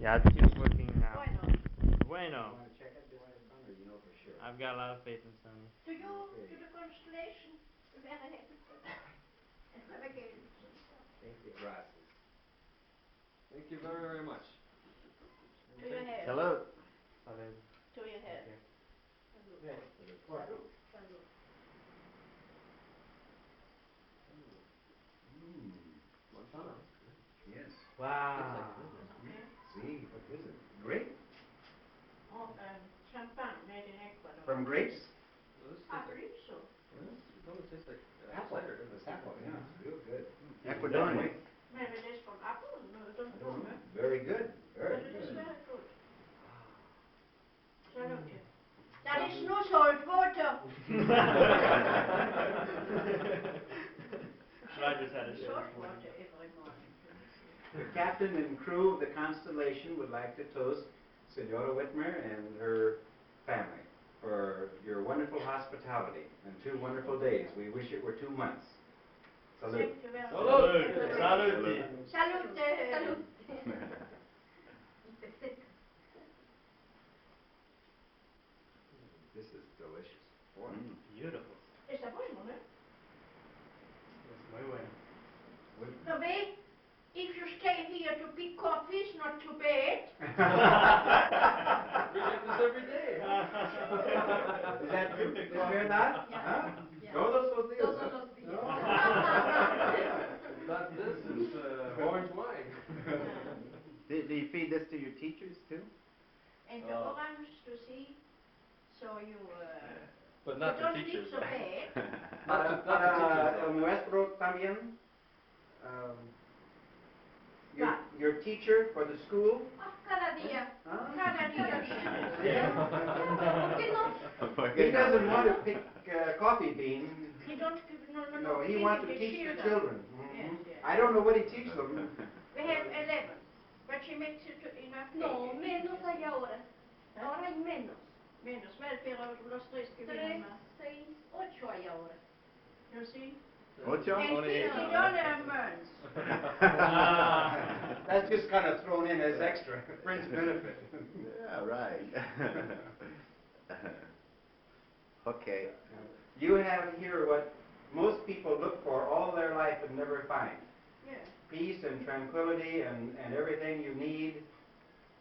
Yeah, it's just working now. Bueno. Bueno. You want to check it this time, son, or you know for sure? I've got a lot of faith in Sonny. To you, to the Constellation, very happy. And have again. Thank you. Gracias. Thank you very, very much. To your head. Salud. Salud. To your head. Yes. Salud. Salud. Montana. Yes. Wow. See, what is it? Grape? Oh, champagne made in Ecuador. From grapes? I believe so. It only tastes like Apple. cider, doesn't it? Apple, yeah. Real good. Ecuadorian. Maybe it is from apple. No, I don't know. Very good. Very But it is good. very good. Salud. That is no salt water. I just had a Salt shot. water every morning. The captain and crew of the Constellation would like to toast Senora Wittmer and her family for your wonderful hospitality and 2 wonderful days. We wish it were 2 months. Salute. Thank you very much. Salud. Salud. Salute. Salute. This is delicious. Beautiful. Está bueno, ¿no? It's muy bueno. No, babe, if you stay here to pick coffees, not too bad. We get this every day. Is that true? Did you hear that? Yeah. Huh? Yeah. Todos los días. Todos huh? los días. No. Not this, it's orange wine. Do you feed this to your teachers too? And the orange to see, so you But not the don't teachers. sleep so bad. Not the teachers. El nuestro también. Your, What? your teacher for the school. Ah, cada día. Huh? Cada día. ¿Por qué no? He doesn't want to pick coffee beans. He don't give, no, No, he give wants it to teach the children. children. Yes, yes. I don't know what he teaches them. We have 11, but she makes it enough. No, menos hay ahora. Ahora hay menos. Menos, well, pero los tres que vienen 3, más. 6, 8 hay ahora. You see? Ocho? And $50 months. That's just kind of thrown in as extra, fringe benefit. Yeah, right. Okay. You have here what most people look for all their life and never find. Yeah. Peace and tranquility and everything you need.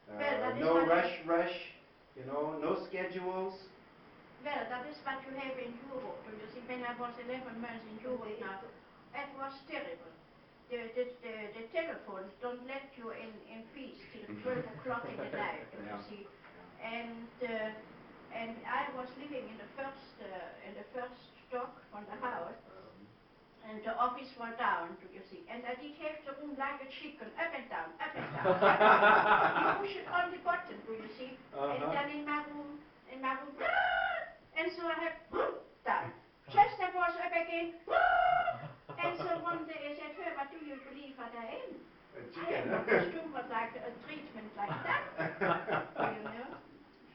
Well, that is No what rush, you know, no schedules. Well, that is what you have in Europe. You see, when I was 11 months in Europe now, it was terrible. The telephones don't let you in peace till 12 o'clock in the night, you see. And I was living in the first stock on the house, and the office was down, you see. And I did have the room like a chicken, up and down, up and down. You push it on the button, do you see? And then in my room, and so I have down. Just I was up again, and so one day I said, "Hey, what do you believe that I am? I am not a stupid like a treatment like that, you know."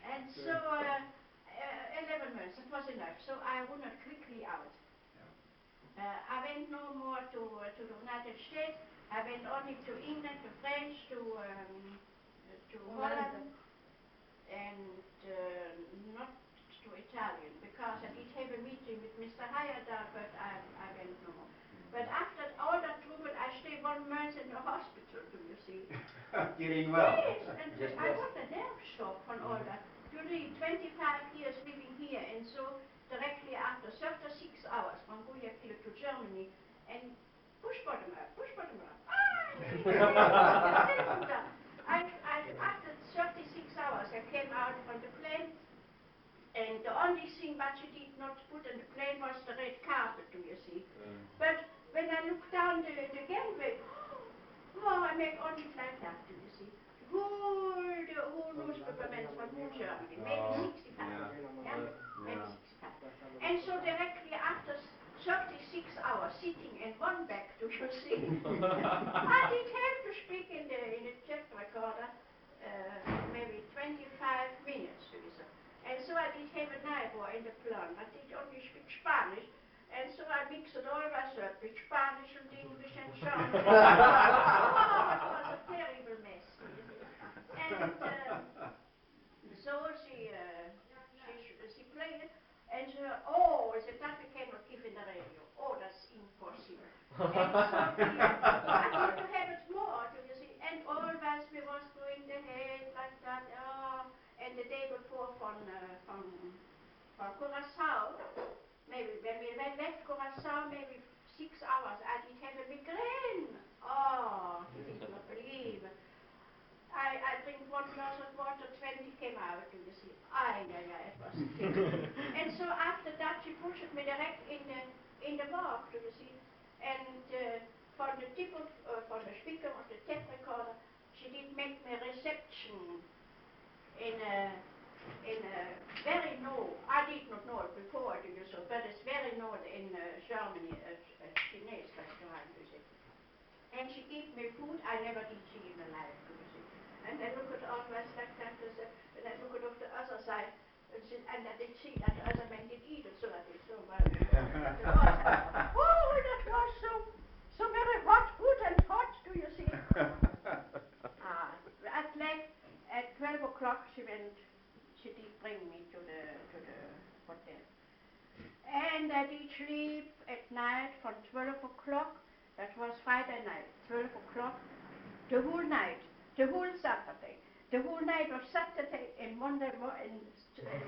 And so 11 months, it was enough. So I went quickly out. I went no more to the United States. I went only to England, to France, to Holland, and not to Italian, because I did have a meeting with Mr. Hayada, but I went no more. But after all that trouble, I stayed 1 month in the hospital, do you see? Getting well. Yes, and I got a nerve shock from all that. You see, 25 years living here, and so directly after 36 hours from Guayaquil to Germany, and push bottom up. After 36 hours, I came out from the plane, and the only thing that she did not put on the plane was the red carpet, do you see? But when I look down the gangway, I make only like that, do you see? The whole newspapermen from whole Germany, maybe 65. Maybe 65. And so directly after 36 hours sitting in one bag, do you see? I did have to speak in the tape recorder, maybe 25 minutes, do you see? And so I did have a neighbor in the plan, but did only speak Spanish, and so I mixed it all myself with Spanish and English and German. Oh, it was a terrible mess, do you see? I want to have it more, do you see? And always we was going ahead like that, and the day before from Curaçao, maybe when we left Curaçao, maybe 6 hours, I did have a migraine. Oh, you did not believe. I drink 1 glass of water, 20 came out, do you see? It was terrible. And so after that, she pushed me direct in the walk, do you see? And from the tip of, from the speaker of the tape recorder, she did make me reception in a very known, I did not know it before, do you see, but it's very known in Germany, a Chinese restaurant, you see. And she gave me food I never did see in my life, do you see. And I look at almost like that, and I look at the other side, and I did see that the other man did eat it, so I did so well. That was so very hot, good and hot, do you see? At 12 o'clock she did bring me to the hotel. And I did sleep at night from 12 o'clock, that was Friday night, 12 o'clock, the whole night, the whole Saturday, the whole night of Saturday and Monday morning,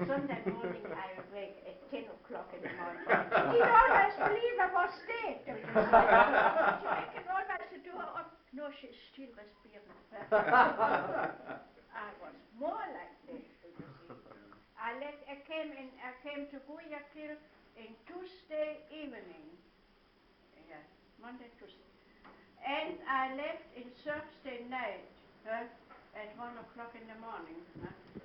Sunday morning I awake at 10 o'clock in the morning. She did always believe I was dead. She making always the door up. No, she's still respiring. I was more like that, do you see. I came to Guayaquil in Tuesday evening. Yeah, Monday, Tuesday. And I left in Thursday night at 1 o'clock in the morning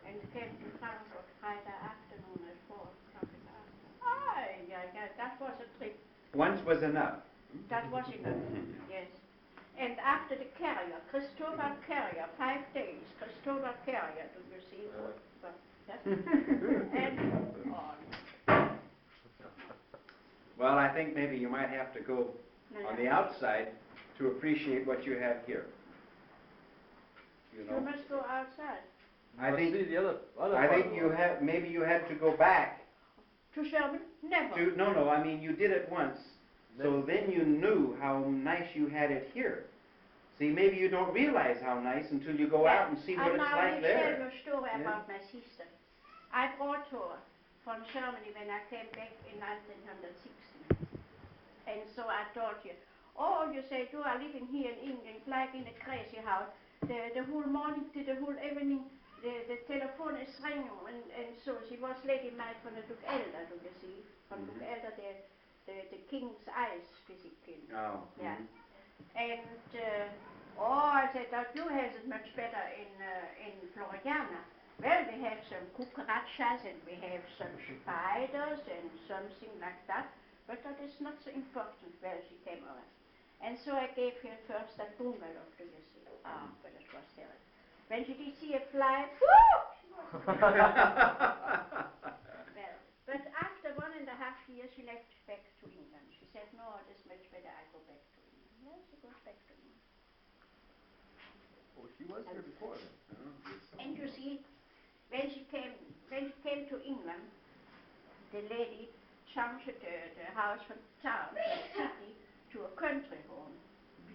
and came to Frankfurt Friday afternoon at 4 o'clock in the afternoon. That was a trip. Once was enough. That was enough, yes. And after the carrier, Cristobal carrier, 5 days, Cristobal carrier, do you see? And Well, I think maybe you might have to go on the outside to appreciate what you have here. You must go outside. I think see the other maybe you had to go back. To Sherman? Never. No, I mean you did it once, so then you knew how nice you had it here. See, maybe you don't realize how nice until you go out and see what it's like there. I now tell you a story about my sister. I brought her from Germany when I came back in 1960. And so I told you, you say you are living here in England like in a crazy house. The whole morning, the whole evening, the telephone is ringing, and so she was lady maid from the Duke Elder, do you see? From Duke Elder, the king's eyes physical. Oh. Yeah. And I said, you have it much better in Floreana. Well, we have some cucarachas and we have some spiders and something like that, but that is not so important. Well, she came over. And so I gave her first that bungalow, do you see? But it was terrible. When she did see a fly, whoo! She was well, but after 1.5 years, she left back to England. She said, no, it is much better I go back to England. Well, she goes back to England. Oh, she was here before then. And you see, when she came to England, the lady changed the house from town, from city, to a country home.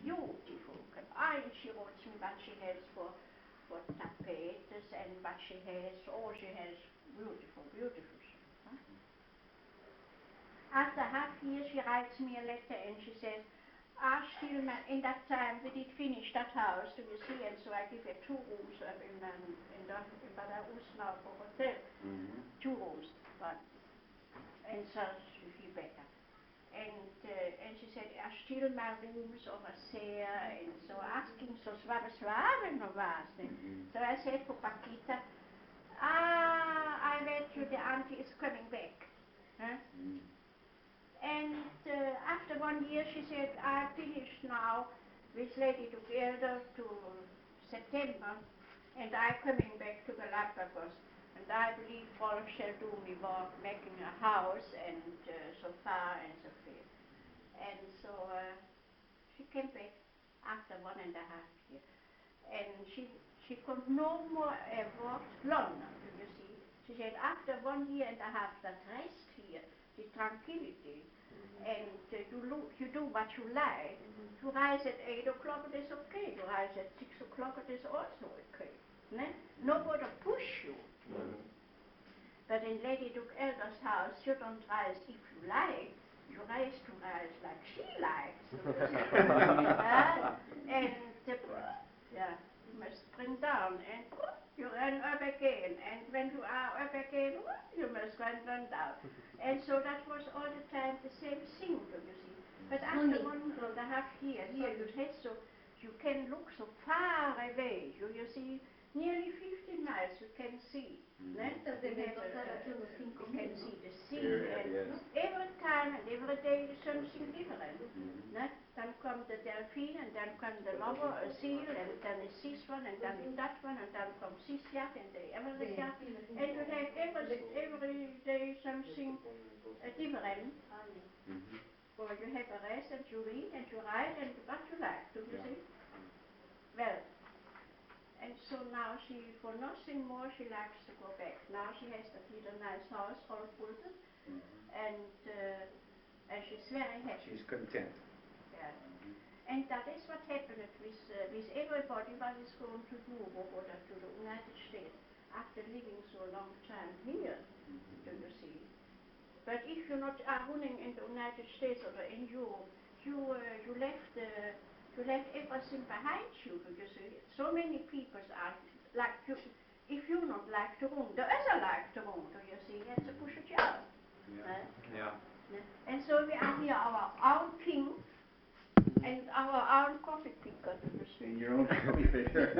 Beautiful. And she wrote me what she has for tapetes and what she has, she has beautiful things. Huh? After half year, she writes me a letter and she says, Stillman, in that time we did finish that house, do you see, and so I give her 2 rooms in Bad Usnau for hotel. 2 rooms, but, and so she feel better. And she said, still my rooms over there, and so asking, so suave no was. So I said to Paquita, I bet you the auntie is coming back. Huh? And after 1 year, she said, I finished now with Lady Duke Elder to September, and I coming back to Galápagos. And I believe Rolf shall do me work making a house and so far and so fair. And so she came back after 1.5 years. And she could no more work longer, do you see? She said after 1.5 years, that rest here, the tranquility, and you do what you like. To rise at 8 o'clock, it is okay. To rise at 6 o'clock, it is also okay. Ne? Nobody push you. But in Lady Duke Elder's house, you don't rise if you like. You rise to rise like she likes. And you must bring down and you run up again. And when you are up again, you must run down. And so that was all the time the same thing, do you see? But after 1.5 years, so you can look so far away. You see, nearly 15 miles you can see. You can see the sea, and every time and every day is something different. Then come the delphine, and then come the lover, a seal, and then is this one, and then is that one, and then comes this yacht, and the every yacht. And you have every day something different. Or you have a rest, and you read, and you write, and what you like, do you see? Well, and so now for nothing more, she likes to go back. Now she has that little nice house, all built, and she's very happy. She's content. Yeah. And that is what happened with everybody what is going to do over to the United States after living so a long time here, do you see? But if you not are running in the United States or in Europe, you left everything behind you, do you see? So many people are like you. If you not like to run, the other like to run, do you see? That's a push it out. Yeah. And so we are here our own king and our own coffee picker, do you see? In your own coffee picker.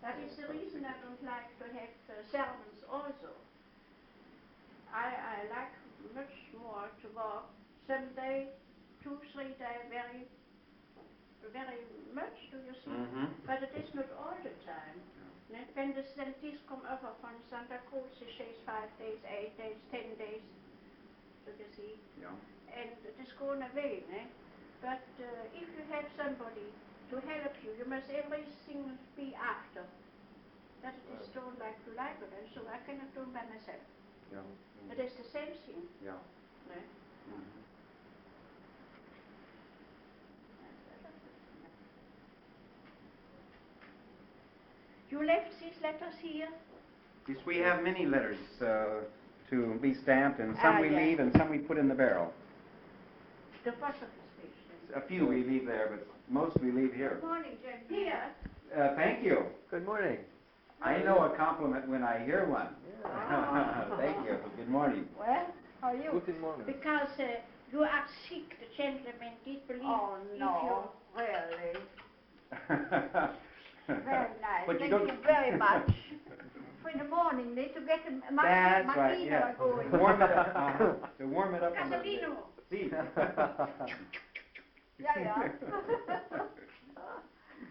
That is the reason I don't like to have servants also. I like much more to work some day, 2-3 days, very much, do you see? But it is not all the time. When the scientists come over from Santa Cruz, she says 5 days, 8 days, 10 days, do you see? Yeah. And it is going away, But if you have somebody to help you, you must everything be after. That it is done like you like it, and so I cannot do it by myself. Yeah. It is the same thing. Yeah. You left these letters here? Yes, we have many letters to be stamped, and some we leave and some we put in the barrel. The post office station. A few we leave there, but most we leave here. Good morning, gentlemen. Here. Thank you. Good morning. I know a compliment when I hear one. Yeah. Thank you. Good morning. Well, how are you? Good morning. Because you are sick, the gentleman did believe. Oh, no, really. Very nice. But Thank you very much. For the morning, need to get a That's right, yeah. going. Warm it up. To warm it up a little bit. Casalino. See. Yeah.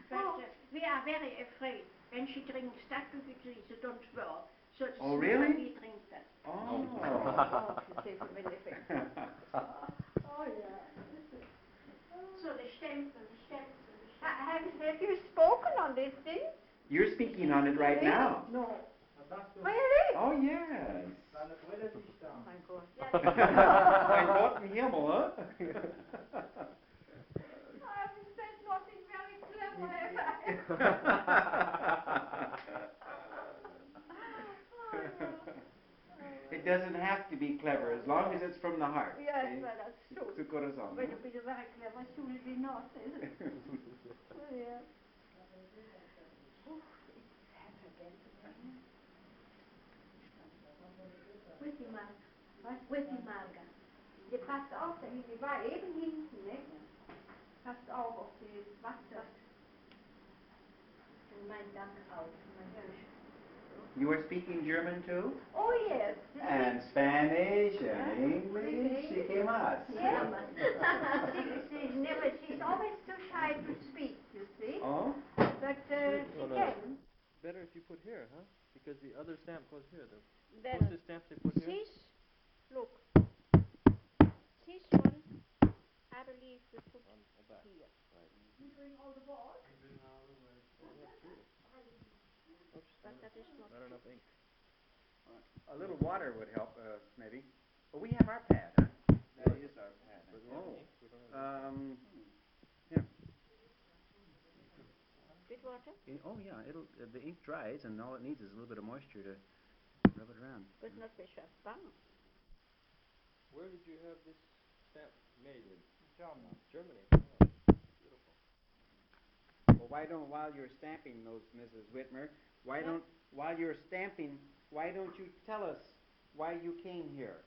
But we are very afraid when she drinks that to the trees, so don't worry. So it's Oh, really? we drink that. Oh. She says many things. Oh, yeah. So the stempel. Have you spoken on this thing? You're speaking on it right now. No. Really? Oh, yes. Oh, my God. Ein Wort im Himmel, huh? I haven't said nothing very clever, have I? It doesn't have to be clever as long as it's from the heart. Yes, See? well, that's true. Su corazón. But it'll be very clever, soon as we not, is it? Oh, yeah. Wittmer. Je passt auf, die war eben hinten, ne? Passt auf die Wasser. Mein Dank auch, mein Hirsch. You are speaking German too? Oh, yes. And Spanish and English. ¿Qué más? Yeah. She's always too shy to speak, you see. Oh? But she can. Better if you put here, huh? Because the other stamp goes here. The Then postage stamp they put here. this, look, this one, I believe we put On the back. here. Right. You doing all the balls? Oops, But that is not not enough ink. A little water would help, maybe. But we have our pad, huh? That is our pad. Here. With water? Oh yeah, it'll the ink dries, and all it needs is a little bit of moisture to rub it around. But not with champagne. Where did you have this stamp made in? German. Germany. Oh, beautiful. Well, while you're stamping those, Mrs. Wittmer, while you're stamping, why don't you tell us why you came here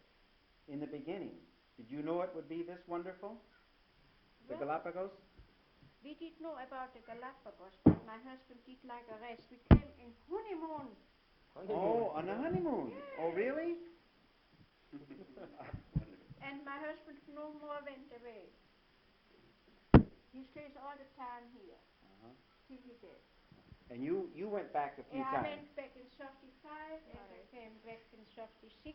in the beginning? Did you know it would be this wonderful? The Galapagos? We did know about the Galápagos, but my husband did like a rest. We came in honeymoon. Oh, on a honeymoon. Yes. Oh, really? And my husband no more went away. He stays all the time here. Till he dead. And you went back a few I times. went back in 35 and I came back in 36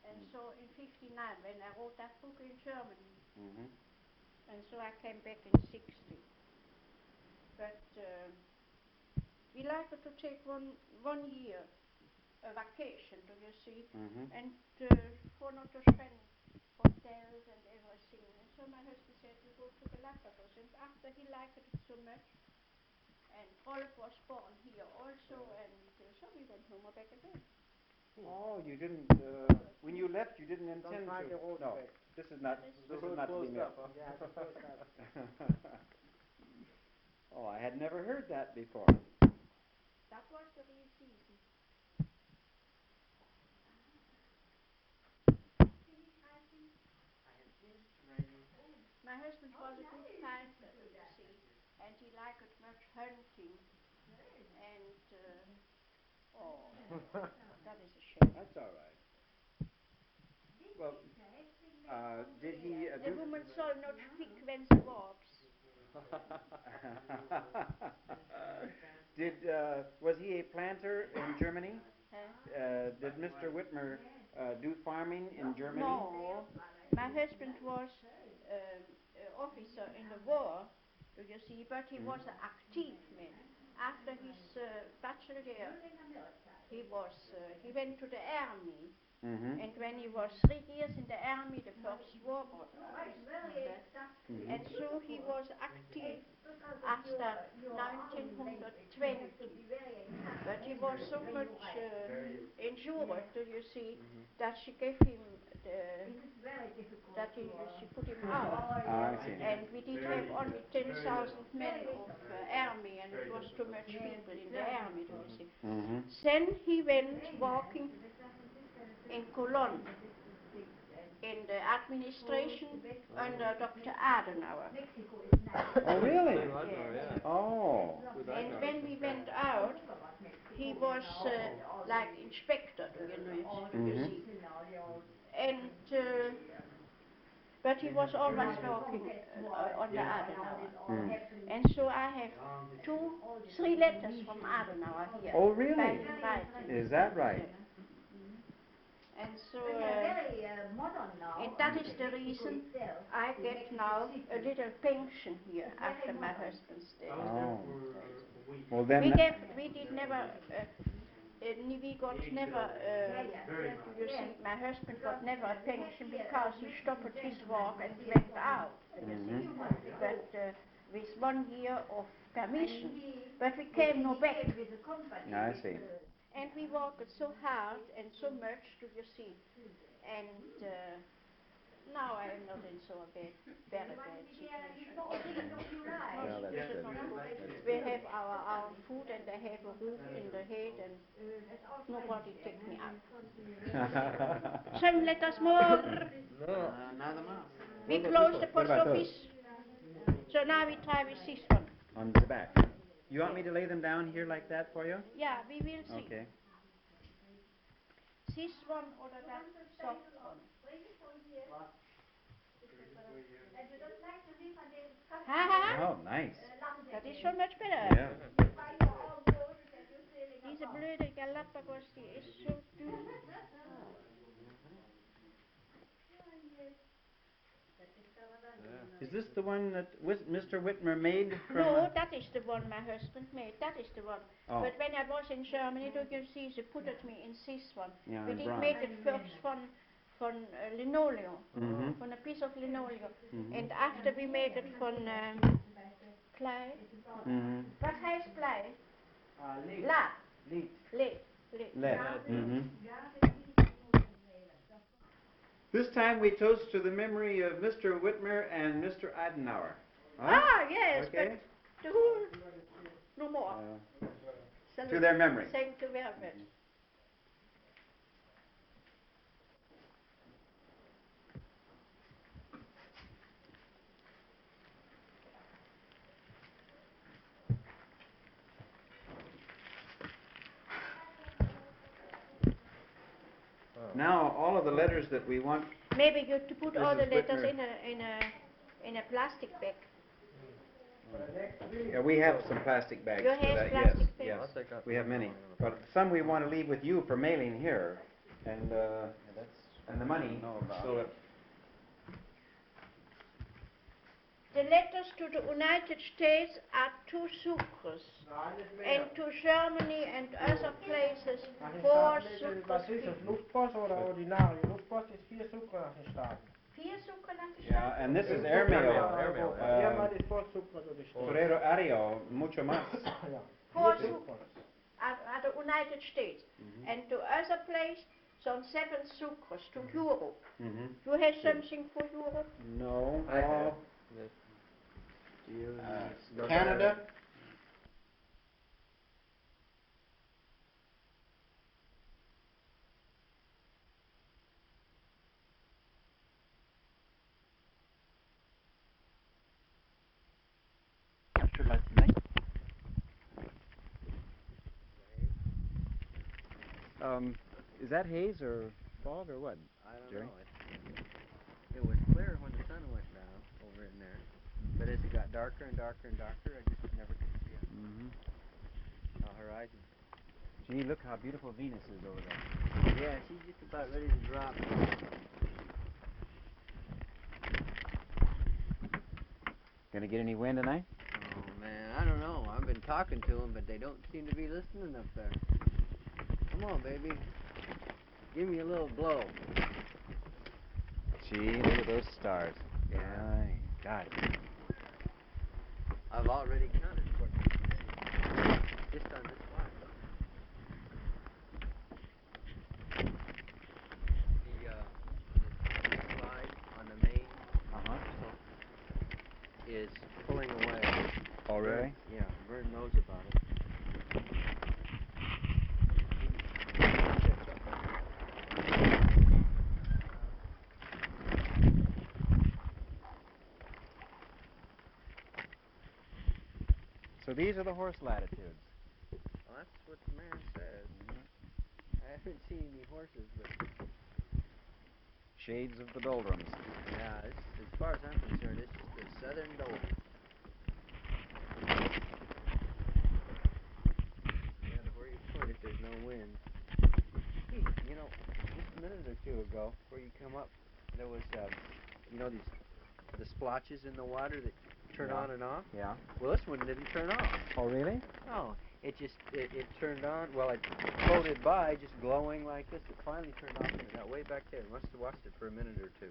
and so in 59 when I wrote that book in Germany. And so I came back in 60. But we like to take one year a vacation, do you see? And for not to spend hotels and everything. And so my husband said we go to Galapagos. And after he liked it so much, and Rolf was born here also, and so we went no more back again. Oh, you didn't. When you left, you didn't intend to. No, this is not. This is not to be missed. Yeah, it's closed up. Oh, I had never heard that before. That was the real season. My husband was a good fighter, you see, and he liked much hunting. And that is a shame. That's all right. Well, did he The do? woman soll not speak when she walks. Was he a planter in Germany? Did Mr. Wittmer do farming in Germany? No, my husband was officer in the war, do you see, but he was an active man. After his bachelor there, he went to the army. And when he was 3 years in the army, the first war broke out. And so he was active after 1920. But he was so much injured, do you see, that she gave him she put him out. I see. And we did have only 10,000 men of army, and it was too much people in the army, do you see. Then he went walking in Cologne, in the administration under Dr. Adenauer. Oh, really? Yes. Oh. And when we went out, he was like inspector, you see. And but he was always talking under Adenauer. And so I have 3 letters from Adenauer here. Oh, really? By him writing. Is that right? And so, and that is the reason I get now a little pension here after my husband's death. Oh. Well then. We did never. We got never. You see, my husband got never a pension because he stopped his work and went out. But with 1 year of permission. But we came no back. I see. And we worked so hard and so much, do you see. And now I am not in so a very bad situation. Well, that's good. We have our own food and I have a roof in the head and nobody take me out. Some let us more. Another month. We close the post office. So now we try with this one. On the back. You want me to lay them down here like that for you? Yeah, we will see. Okay. This one or that soft one. Oh, nice. Dat is zo much better. Yeah. Diese blöde Galapagos, die is zo duur. Is this the one that Mr. Wittmer made from... No, that is the one my husband made. That is the one. Oh. But when I was in Germany, do you see, they put it me in this one. Yeah, We in did bronze. made it first from linoleum, Mhm. from a piece of linoleum. Mhm. And after we made it from clay. Mhm. What heißt clay? Lead. La. Lead. Lead. Lead. Mhm. This time we toast to the memory of Mr. Wittmer and Mr. Adenauer. Huh? Ah, yes, Okay. but the whole, no more. To their memory. Thank you very much. Now, all of the letters that we want... Maybe you to put all the Mrs. letters Wittmer. in a plastic bag. Yeah, we have some plastic bags You for have that, plastic yes. bags? Yes, I'll take out we have the many. one. But some we want to leave with you for mailing here. And the money, so that... The letters to the United States are to sucres, and to Germany and other places 4 sucres. Was ist das, Luftpost oder ordinarie? Luftpost ist 4 Sucre nach den Staaten. 4 sucre nach den Yeah, Staaten? and this is airmail. Airmail, Viermal ist 4 Sucre durch die Staaten. Torero Ario, mucho más. Ja. 4 4 sucres are the United States, and to other place some 7 sucres to Europe. Mhm. You have something for Europe? No. I have. Canada. Is that haze or fog or what? I don't Jerry? know. It was clear when the sun went down over in there, but as it got darker and darker and darker, I just never could see it. Mm-hmm. The horizon. Gee, look how beautiful Venus is over there. Yeah, she's just about ready to drop. Gonna get any wind tonight? Oh man, I don't know. I've been talking to them, but they don't seem to be listening up there. Come on, baby. Give me a little blow. Gee, look at those stars. Yeah. My God. I've already counted for just on this watch. The slide on the main is pulling away. Oh, really? Yeah, Vern knows about it. So these are the horse latitudes. Well, that's what the man says. I haven't seen any horses, but Shades of the doldrums. yeah, as far as I'm concerned, this is the southern Dore. No matter where you point if there's no wind. Hey, you know, just a minute or two ago, where you come up, there was, the splotches in the water that turn on and off. Yeah. Well, this one didn't turn off. Oh, really? No, it turned on. Well, it floated by, just glowing like this. It finally turned off, and it got way back there. Must have watched it for a minute or two.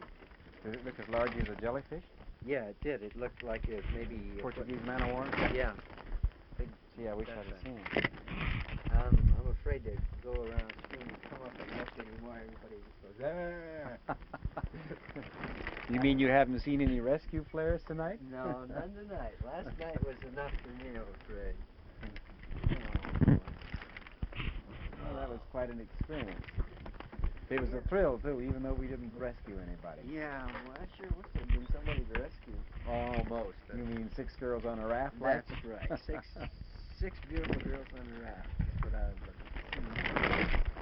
Does it look as large as a jellyfish? Yeah, it did. It looked like it maybe Portuguese man o' war? Yeah. Big, Gee, I wish that's I'd it. seen it. I'm afraid to go around screaming, come up and look anymore. Everybody just goes, ah. You mean you haven't seen any rescue flares tonight? No, none tonight. Last night was enough for me, I'm afraid. Well, that was quite an experience. It was a thrill, too, even though we didn't rescue anybody. Yeah, well, I sure wish there'd been somebody to rescue. Almost. You mean 6 girls on a raft? That's right. Six beautiful girls on a raft. That's what I was looking for.